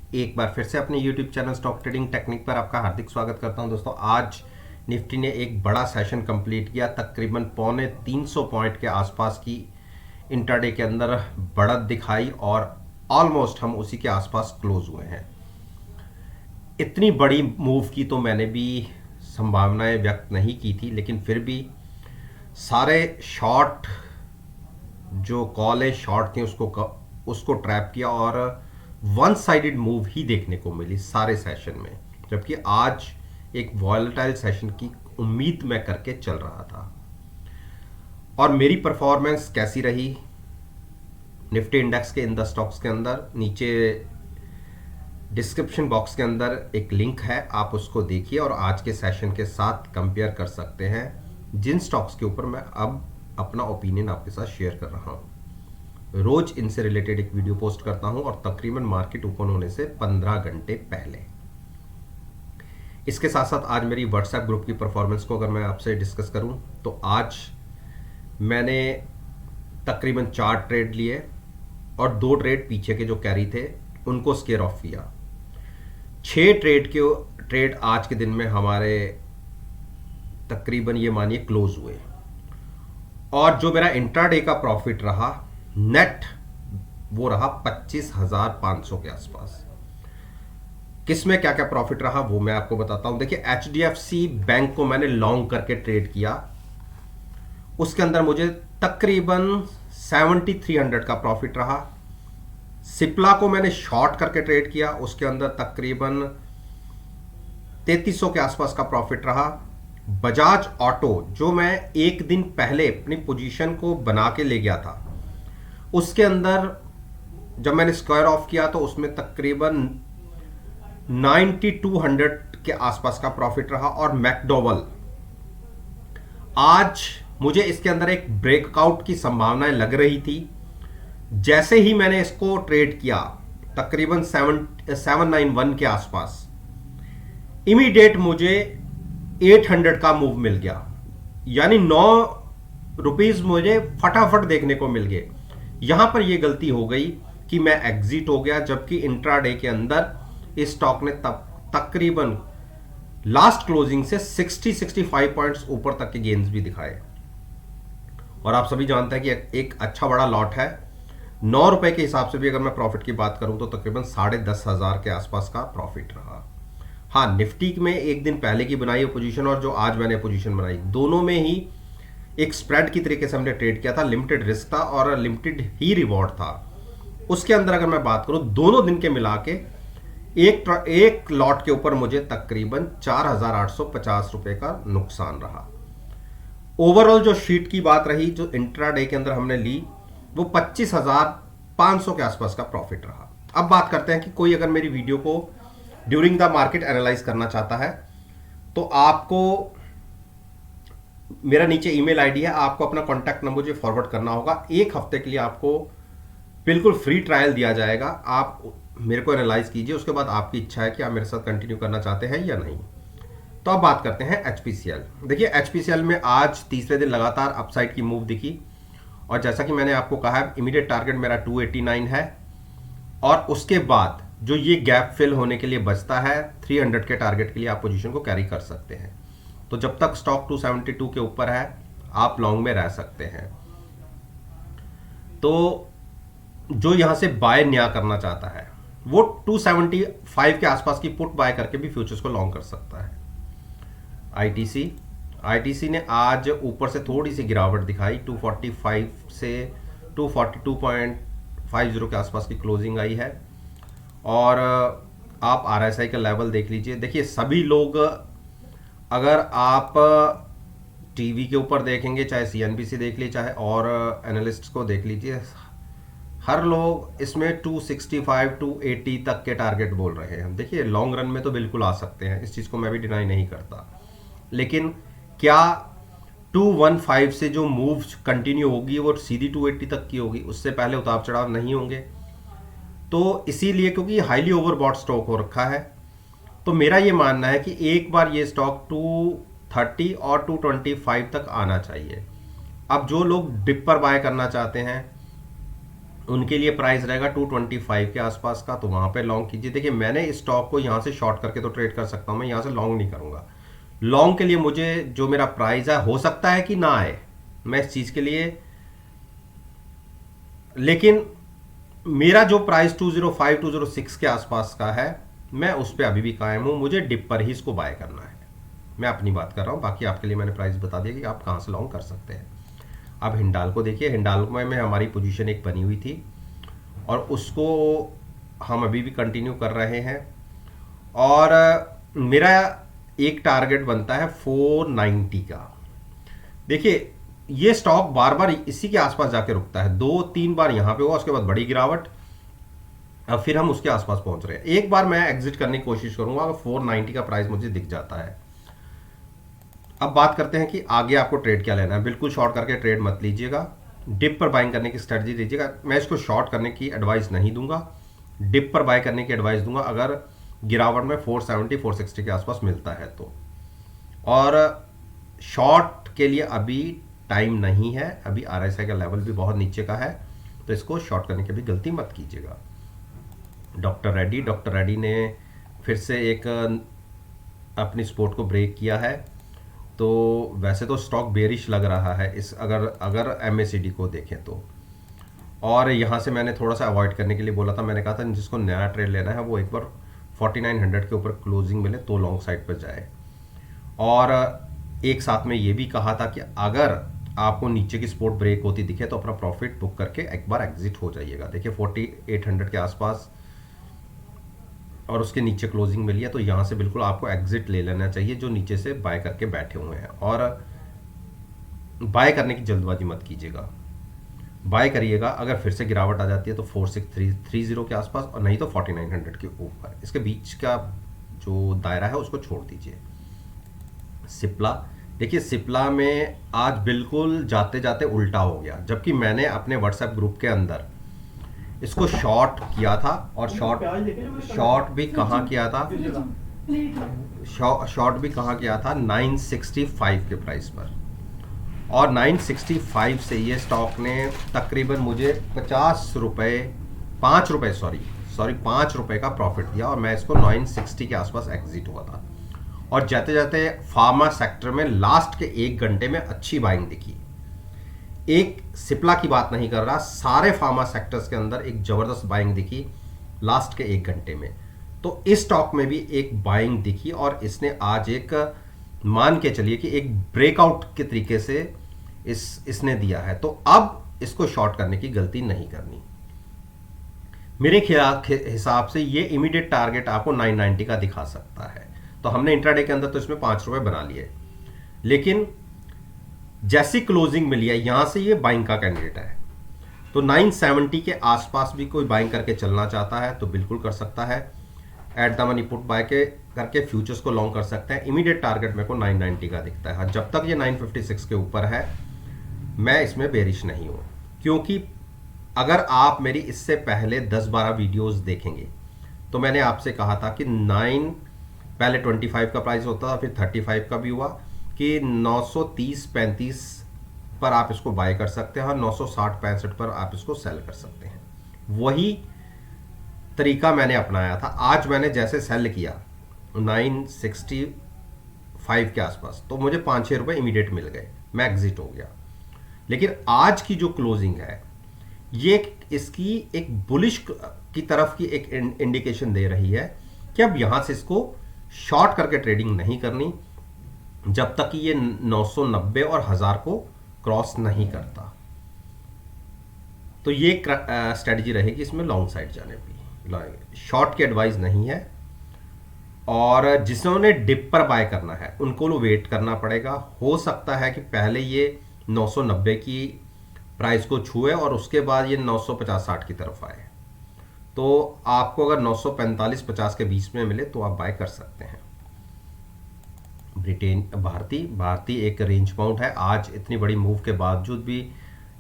एक बार फिर से अपने YouTube channel stock trading technique पर आपका हार्दिक स्वागत करता हूं। दोस्तों, आज निफ्टी ने एक बड़ा सेशन कंप्लीट किया। तकरीबन पौने 300 पॉइंट के आसपास की इंट्राडे के अंदर बढ़त दिखाई और ऑलमोस्ट हम उसी के आसपास क्लोज हुए हैं। इतनी बड़ी मूव की तो मैंने भी संभावनाएं व्यक्त नहीं की थी, लेकिन फिर भी सारे शॉर्ट जो कॉल है शॉर्ट थी उसको ट्रैप किया और वन साइडेड मूव ही देखने को मिली सारे सेशन में, जबकि आज एक वॉलेटाइल सेशन की उम्मीद मैं करके चल रहा था। और मेरी परफॉर्मेंस कैसी रही निफ्टी इंडेक्स के इन द स्टॉक्स के अंदर, नीचे डिस्क्रिप्शन बॉक्स के अंदर एक लिंक है, आप उसको देखिए और आज के सेशन के साथ कंपेयर कर सकते हैं जिन स्टॉक्स के ऊपर मैं अब अपना ओपिनियन आपके साथ शेयर कर रहा हूं। रोज इनसे रिलेटेड एक वीडियो पोस्ट करता हूं और तकरीबन मार्केट ओपन होने से 15 घंटे पहले। इसके साथ साथ आज मेरी व्हाट्सएप ग्रुप की परफॉर्मेंस को अगर मैं आपसे डिस्कस करूं तो आज मैंने तकरीबन 4 ट्रेड लिए और 2 ट्रेड पीछे के जो कैरी थे उनको स्केयर ऑफ किया। 6 ट्रेड आज के दिन में हमारे तकरीबन ये मानिए क्लोज हुए और जो मेरा इंट्राडे का प्रॉफिट रहा नेट वो रहा 25,500 के आसपास। किसमें क्या क्या प्रॉफिट रहा वो मैं आपको बताता हूं। देखिए, HDFC बैंक को मैंने लॉन्ग करके ट्रेड किया, उसके अंदर मुझे तकरीबन 7300 का प्रॉफिट रहा। सिप्ला को मैंने शॉर्ट करके ट्रेड किया, उसके अंदर तकरीबन 3300 के आसपास का प्रॉफिट रहा। बजाज ऑटो जो मैं एक दिन पहले अपनी पोजीशन को बना के ले गया था, उसके अंदर जब मैंने स्क्वायर ऑफ किया तो उसमें तकरीबन 9200 के आसपास का प्रॉफिट रहा। और मैकडोवल आज मुझे इसके अंदर एक ब्रेकआउट की संभावनाएं लग रही थी। जैसे ही मैंने इसको ट्रेड किया तकरीबन 791 के आसपास, इमीडिएट मुझे 800 का मूव मिल गया, यानी 9 रुपीज मुझे फटाफट देखने को मिल गए। यहां पर यह गलती हो गई कि मैं एग्जिट हो गया, जबकि इंट्राडे के अंदर इस स्टॉक ने तकरीबन लास्ट क्लोजिंग से 60-65 पॉइंट्स ऊपर तक के गेन्स भी दिखाए। और आप सभी जानते हैं कि एक अच्छा बड़ा लॉट है। 9 रुपए के हिसाब से भी अगर मैं प्रॉफिट की बात करूं तो तकरीबन 10,500 के आसपास का प्रॉफिट रहा। हाँ, निफ्टी में एक दिन पहले की बनाई पोजीशन और जो आज मैंने पोजीशन बनाई, दोनों में ही एक स्प्रेड की तरीके से हमने ट्रेड किया था। लिमिटेड रिस्क था और लिमिटेड ही रिवॉर्ड था। उसके अंदर अगर मैं बात करूं दोनों दिन के मिला के एक लॉट के ऊपर मुझे तकरीबन 4,850 रुपए का नुकसान रहा। ओवरऑल जो शीट की बात रही जो इंट्राडे के अंदर हमने ली वो 25,500 के आसपास का प्रॉफिट रहा। अब बात करते हैं कि कोई अगर मेरी वीडियो को ड्यूरिंग द मार्केट एनालाइज करना चाहता है तो आपको मेरा नीचे ईमेल आईडी है, आपको अपना कॉन्टैक्ट नंबर मुझे फॉरवर्ड करना होगा। एक हफ्ते के लिए आपको बिल्कुल फ्री ट्रायल दिया जाएगा। आप मेरे को एनालाइज कीजिए, उसके बाद आपकी इच्छा है कि आप मेरे साथ कंटिन्यू करना चाहते हैं या नहीं। तो अब बात करते हैं HPCL। देखिए, HPCL में आज तीसरे दिन लगातार अपसाइड की मूव दिखी और जैसा कि मैंने आपको कहा है इमीडिएट टारगेट मेरा 289 है और उसके बाद जो ये गैप फिल होने के लिए बचता है 300 के टारगेट के लिए आप पोजीशन को कैरी कर सकते हैं। तो जब तक स्टॉक 272 के ऊपर है आप लॉन्ग में रह सकते हैं। तो जो यहां से बाय न्या करना चाहता है वो 275 के आसपास की पुट बाय करके भी फ्यूचर्स को लॉन्ग कर सकता है। ITC ने आज ऊपर से थोड़ी सी गिरावट दिखाई, 245 से 242.50 के आसपास की क्लोजिंग आई है। और आप RSI का लेवल देख लीजिए। देखिए, सभी लोग अगर आप टीवी के ऊपर देखेंगे, चाहे CNBC देख लीजिए चाहे और एनालिस्ट को देख लीजिए, हर लोग इसमें 265 280 तक के टारगेट बोल रहे हैं। देखिए, लॉन्ग रन में तो बिल्कुल आ सकते हैं, इस चीज़ को मैं भी डिनाई नहीं करता, लेकिन क्या 215 से जो मूव कंटिन्यू होगी वो सीधी 280 तक की होगी, उससे पहले उतार चढ़ाव नहीं होंगे। तो इसीलिए क्योंकि हाईली ओवरबॉट स्टॉक हो रखा है, तो मेरा ये मानना है कि एक बार ये स्टॉक 230 और 225 तक आना चाहिए। अब जो लोग डिप पर बाय करना चाहते हैं उनके लिए प्राइस रहेगा 225 के आसपास का, तो वहां पे लॉन्ग कीजिए। देखिए मैंने इस स्टॉक को यहां से शॉर्ट करके तो ट्रेड कर सकता हूं, मैं यहां से लॉन्ग नहीं करूंगा। लॉन्ग के लिए मुझे जो मेरा प्राइस है, हो सकता है कि ना आए, मैं इस चीज के लिए, लेकिन मेरा जो प्राइस 205 206 के आसपास का है, मैं उस पर अभी भी कायम हूं। मुझे डिप पर ही इसको बाय करना है। मैं अपनी बात कर रहा हूं, बाकी आपके लिए मैंने प्राइस बता दिया कि आप कहां से लॉन्ग कर सकते हैं। अब हिंडाल्को देखिए, हिंडाल्को में हमारी पोजीशन एक बनी हुई थी और उसको हम अभी भी कंटिन्यू कर रहे हैं। और मेरा एक टारगेट बनता है 490 का। देखिए ये स्टॉक बार बार इसी के आसपास जाके रुकता है, 2-3 बार यहां पे हुआ, उसके बाद बड़ी गिरावट, अब फिर हम उसके आसपास पहुंच रहे हैं। एक बार मैं एग्जिट करने की कोशिश करूंगा अगर 490 का प्राइस मुझे दिख जाता है। अब बात करते हैं कि आगे आपको ट्रेड क्या लेना है। बिल्कुल शॉर्ट करके ट्रेड मत लीजिएगा, डिप पर बाइंग करने की स्ट्रेटजी दीजिएगा। मैं इसको शॉर्ट करने की एडवाइस नहीं दूंगा, डिप पर बाय करने की एडवाइस दूंगा अगर गिरावट में 470 460 के आसपास मिलता है तो। और शॉर्ट के लिए अभी टाइम नहीं है, अभी RSI का लेवल भी बहुत नीचे का है, तो इसको शॉर्ट करने की भी गलती मत कीजिएगा। डॉक्टर रेड्डी ने फिर से एक अपनी सपोर्ट को ब्रेक किया है, तो वैसे तो स्टॉक बेरिश लग रहा है इस, अगर MACD को देखें तो। और यहाँ से मैंने थोड़ा सा अवॉइड करने के लिए बोला था, मैंने कहा था जिसको नया ट्रेड लेना है वो एक बार 4900 के ऊपर क्लोजिंग मिले तो लॉन्ग साइड पर जाए। और एक साथ में ये भी कहा था कि अगर आपको नीचे की सपोर्ट ब्रेक होती दिखे तो अपना प्रॉफिट बुक करके एक बार एग्जिट हो जाइएगा। देखिए 4800 के आसपास और उसके नीचे क्लोजिंग मिली है, तो यहाँ से बिल्कुल आपको एग्जिट ले लेना चाहिए जो नीचे से बाय करके बैठे हुए हैं। और बाय करने की जल्दबाजी मत कीजिएगा, बाय करिएगा अगर फिर से गिरावट आ जाती है तो 4630 के आसपास, और नहीं तो 4900 के ऊपर। इसके बीच का जो दायरा है उसको छोड़ दीजिए। सिप्ला देखिए, सिप्ला में आज बिल्कुल जाते जाते उल्टा हो गया, जबकि मैंने अपने व्हाट्सएप ग्रुप के अंदर इसको शॉर्ट किया था। और शॉर्ट भी कहाँ किया था, शॉर्ट भी कहाँ किया था, 965 के प्राइस पर। और 965 से ये स्टॉक ने तकरीबन मुझे 50 रुपये 5 रुपये सॉरी 5 रुपये का प्रॉफिट दिया, और मैं इसको 960 के आसपास एग्जिट हुआ था। और जाते जाते फार्मा सेक्टर में लास्ट के 1 घंटे में अच्छी बाइंग दिखी। एक सिप्ला की बात नहीं कर रहा, सारे फार्मा सेक्टर्स के अंदर एक जबरदस्त बाइंग दिखी लास्ट के 1 घंटे में। तो इस स्टॉक में भी एक बाइंग दिखी और इसने आज एक, मान के चलिए कि एक ब्रेकआउट के तरीके से इसने दिया है। तो अब इसको शॉर्ट करने की गलती नहीं करनी। मेरे हिसाब से ये इमीडिएट टारगेट आपको 990 का दिखा सकता है। तो हमने इंट्राडे के अंदर तो इसमें 5 रुपए बना लिए, लेकिन जैसी क्लोजिंग मिली है यहां से ये बाइंग का कैंडिडेट है। तो 970 के आसपास भी कोई बाइंग करके चलना चाहता है तो बिल्कुल कर सकता है। At the money put buy के करके फ्यूचर्स को लॉन्ग कर सकते हैं। इमीडिएट टारगेट मेरे को 990 का दिखता है। जब तक ये 956 के ऊपर है मैं इसमें बेरिश नहीं हूं, क्योंकि अगर आप मेरी इससे पहले 10-12 वीडियोस देखेंगे तो मैंने आपसे कहा था कि पहले 25 का प्राइस होता था, फिर 35 का भी हुआ कि 930-35 पर आप इसको बाय कर सकते हैं और 960-65 पर आप इसको सेल कर सकते हैं। वही तरीका मैंने अपनाया था। आज मैंने जैसे सेल किया 965 के आसपास, तो मुझे 5-6 रुपए इमीडिएट मिल गए, मैं एग्जिट हो गया। लेकिन आज की जो क्लोजिंग है ये इसकी एक बुलिश की तरफ की एक इंडिकेशन दे रही है कि अब यहां से इसको शॉर्ट करके ट्रेडिंग नहीं करनी जब तक कि ये 990 और 1000 को क्रॉस नहीं करता। तो ये स्ट्रेटजी रहेगी इसमें लॉन्ग साइड जाने की। शॉर्ट की एडवाइस नहीं है। और जिन्होंने डिप पर बाय करना है उनको वेट करना पड़ेगा। हो सकता है कि पहले ये 990 की प्राइस को छुए और उसके बाद ये 950-60 की तरफ आए। तो आपको अगर 945-50 के बीच में मिले तो आप बाय कर सकते हैं। भारती एक रेंज बाउंड है। आज इतनी बड़ी मूव के बावजूद भी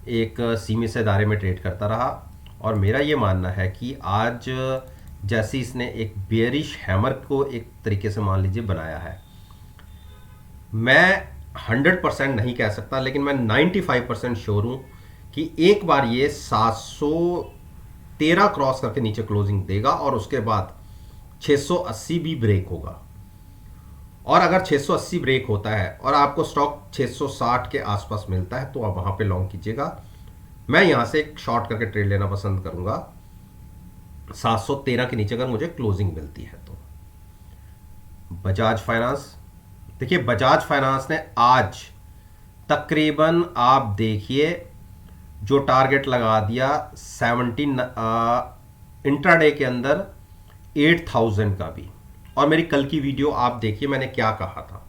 एक सीमित से दायरे में ट्रेड करता रहा, और मेरा ये मानना है कि आज जैसे इसने एक बेयरिश हैमर को एक तरीके से मान लीजिए बनाया है, मैं 100% नहीं कह सकता लेकिन मैं 95% श्योर हूं कि एक बार ये 700 613 क्रॉस करके नीचे क्लोजिंग देगा और उसके बाद 680 भी ब्रेक होगा। और अगर 680 ब्रेक होता है और आपको स्टॉक 660 के आसपास मिलता है तो आप वहां पे लॉन्ग कीजिएगा। मैं यहां से एक शॉर्ट करके ट्रेड लेना पसंद करूंगा 713 के नीचे अगर मुझे क्लोजिंग मिलती है तो। बजाज फाइनेंस, देखिए बजाज फाइनेंस ने आज तकरीबन आप देखिए जो टारगेट लगा दिया 17 इंट्राडे के अंदर 8000 का भी। और मेरी कल की वीडियो आप देखिए, मैंने क्या कहा था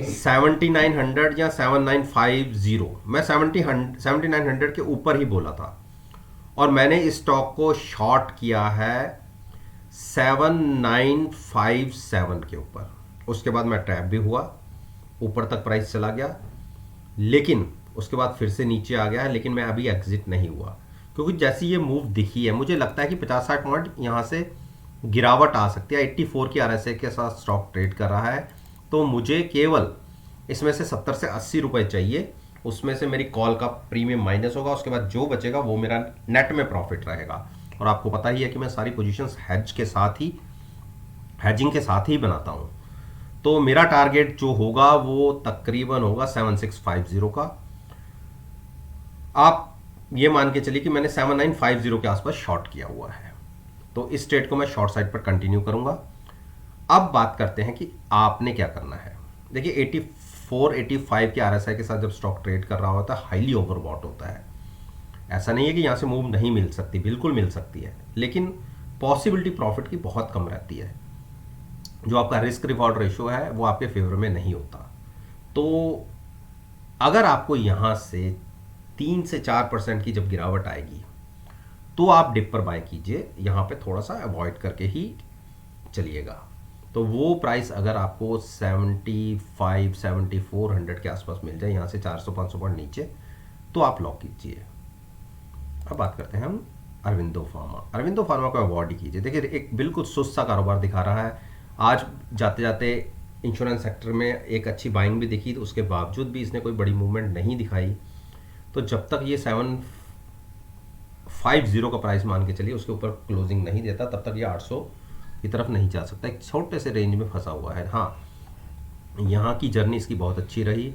7900 या 7950, मैं 7900 के ऊपर ही बोला था। और मैंने इस स्टॉक को शॉर्ट किया है 7957 के ऊपर। उसके बाद मैं ट्रैप भी हुआ, ऊपर तक प्राइस चला गया, लेकिन उसके बाद फिर से नीचे आ गया है। लेकिन मैं अभी एग्जिट नहीं हुआ क्योंकि जैसी ये मूव दिखी है मुझे लगता है कि 50-60 पॉइंट यहाँ से गिरावट आ सकती है। 84 की आरएसआई के साथ स्टॉक ट्रेड कर रहा है, तो मुझे केवल इसमें से 70 से 80 रुपए चाहिए। उसमें से मेरी कॉल का प्रीमियम माइनस होगा, उसके बाद जो बचेगा वो मेरा नेट में प्रॉफिट रहेगा। और आपको पता ही है कि मैं सारी पोजीशंस हेजिंग के साथ ही बनाता हूँ। तो मेरा टारगेट जो होगा वो तकरीबन होगा 7650 का। आप ये मान के चलिए कि मैंने 7950 के आसपास शॉर्ट किया हुआ है, तो इस ट्रेड को मैं शॉर्ट साइड पर कंटिन्यू करूंगा। अब बात करते हैं कि आपने क्या करना है। देखिए 84-85 के आरएसआई के साथ जब स्टॉक ट्रेड कर रहा होता है हाईली ओवरबॉट होता है। ऐसा नहीं है कि यहां से मूव नहीं मिल सकती, बिल्कुल मिल सकती है, लेकिन पॉसिबिलिटी प्रॉफिट की बहुत कम रहती है। जो आपका रिस्क रिवॉर्ड रेशियो है वो आपके फेवर में नहीं होता। तो अगर आपको यहां से 3 से 4% की जब गिरावट आएगी तो आप डिप पर बाय कीजिए, यहाँ पे थोड़ा सा अवॉइड करके ही चलिएगा। तो वो प्राइस अगर आपको 75-7400 के आसपास मिल जाए, यहाँ से 400-500 पॉइंट नीचे, तो आप लॉक कीजिए। अब बात करते हैं हम अरविंदो फार्मा को अवॉइड कीजिए। देखिए एक बिल्कुल सुस्त सा कारोबार दिखा रहा है। आज जाते जाते इंश्योरेंस सेक्टर में एक अच्छी बाइंग भी दिखी, तो उसके बावजूद भी इसने कोई बड़ी मूवमेंट नहीं दिखाई। तो जब तक ये 750 का प्राइस मान के चलिए उसके ऊपर क्लोजिंग नहीं देता, तब तक ये 800 की तरफ नहीं जा सकता। एक छोटे से रेंज में फंसा हुआ है। हाँ, यहाँ की जर्नी इसकी बहुत अच्छी रही,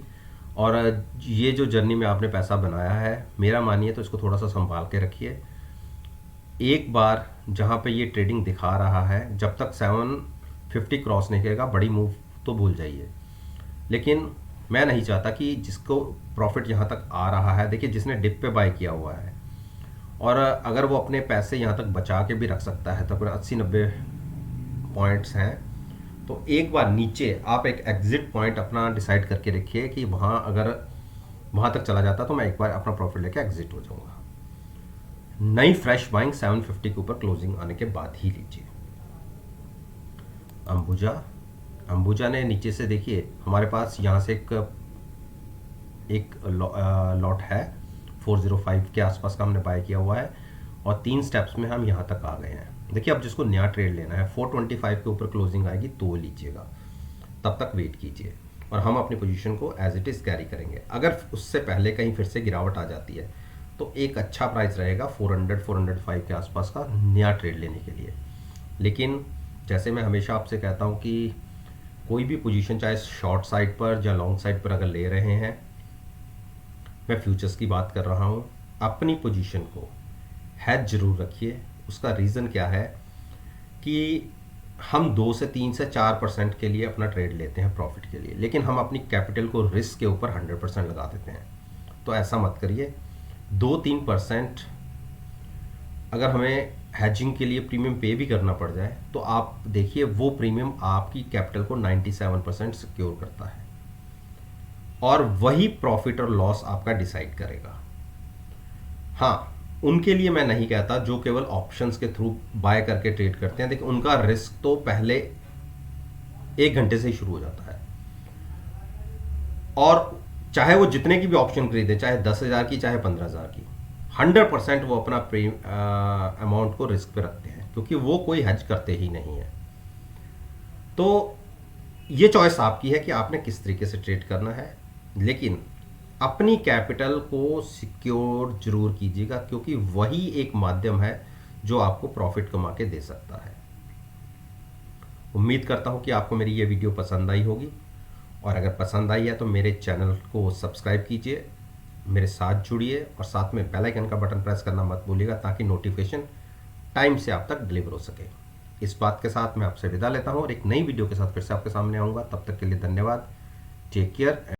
और ये जो जर्नी में आपने पैसा बनाया है, मेरा मानिए तो इसको थोड़ा सा संभाल के रखिए। एक बार जहाँ पे ये ट्रेडिंग दिखा रहा है, जब तक 750 क्रॉस नहीं करेगा बड़ी मूव तो भूल जाइए। लेकिन मैं नहीं चाहता कि जिसको प्रॉफिट यहाँ तक आ रहा है, देखिए जिसने डिप पे बाय किया हुआ है और अगर वो अपने पैसे यहाँ तक बचा के भी रख सकता है, तकरीबन 80-90 पॉइंट्स हैं, तो एक बार नीचे आप एक एग्जिट पॉइंट अपना डिसाइड करके रखिए कि वहाँ अगर वहाँ तक चला जाता तो मैं एक बार अपना प्रॉफिट लेके एग्जिट हो जाऊँगा। नई फ्रेश बाइंग 750 के ऊपर क्लोजिंग आने के बाद ही लीजिए। अंबुजा ने नीचे से देखिए हमारे पास यहाँ से एक लॉट है 405 के आसपास का हमने बाय किया हुआ है, और 3 स्टेप्स में हम यहाँ तक आ गए हैं। देखिए अब जिसको नया ट्रेड लेना है 425 के ऊपर क्लोजिंग आएगी तो लीजिएगा, तब तक वेट कीजिए और हम अपनी पोजीशन को एज इट इज़ कैरी करेंगे। अगर उससे पहले कहीं फिर से गिरावट आ जाती है तो एक अच्छा प्राइस रहेगा 400-405 के आसपास का नया ट्रेड लेने के लिए। लेकिन जैसे मैं हमेशा आपसे कहता हूँ कि कोई भी पोजीशन चाहे शॉर्ट साइड पर या लॉन्ग साइड पर अगर ले रहे हैं, मैं फ्यूचर्स की बात कर रहा हूँ, अपनी पोजीशन को हैज जरूर रखिए। उसका रीज़न क्या है कि हम 2 से 3 से 4% के लिए अपना ट्रेड लेते हैं प्रॉफिट के लिए, लेकिन हम अपनी कैपिटल को रिस्क के ऊपर 100% लगा देते हैं। तो ऐसा मत करिए। 2-3% अगर हमें हैजिंग के लिए प्रीमियम पे भी करना पड़ जाए तो आप देखिए वो प्रीमियम आपकी कैपिटल को 97% सिक्योर करता है, और वही प्रॉफिट और लॉस आपका डिसाइड करेगा। हाँ, उनके लिए मैं नहीं कहता जो केवल ऑप्शंस के थ्रू बाय करके ट्रेड करते हैं। देखिए उनका रिस्क तो पहले 1 घंटे से ही शुरू हो जाता है, और चाहे वो जितने की भी ऑप्शन खरीदे, चाहे 10,000 की चाहे 15,000 की, 100% वो अपना अमाउंट को रिस्क पे रखते हैं, क्योंकि वो कोई हेज करते ही नहीं है। तो ये चॉइस आपकी है कि आपने किस तरीके से ट्रेड करना है, लेकिन अपनी कैपिटल को सिक्योर जरूर कीजिएगा, क्योंकि वही एक माध्यम है जो आपको प्रॉफिट कमा के दे सकता है। उम्मीद करता हूं कि आपको मेरी ये वीडियो पसंद आई होगी, और अगर पसंद आई है तो मेरे चैनल को सब्सक्राइब कीजिए, मेरे साथ जुड़िए और साथ में बेल आइकन का बटन प्रेस करना मत भूलिएगा ताकि नोटिफिकेशन टाइम से आप तक डिलीवर हो सके। इस बात के साथ मैं आपसे विदा लेता हूं और एक नई वीडियो के साथ फिर से आपके सामने आऊँगा। तब तक के लिए धन्यवाद। Take care.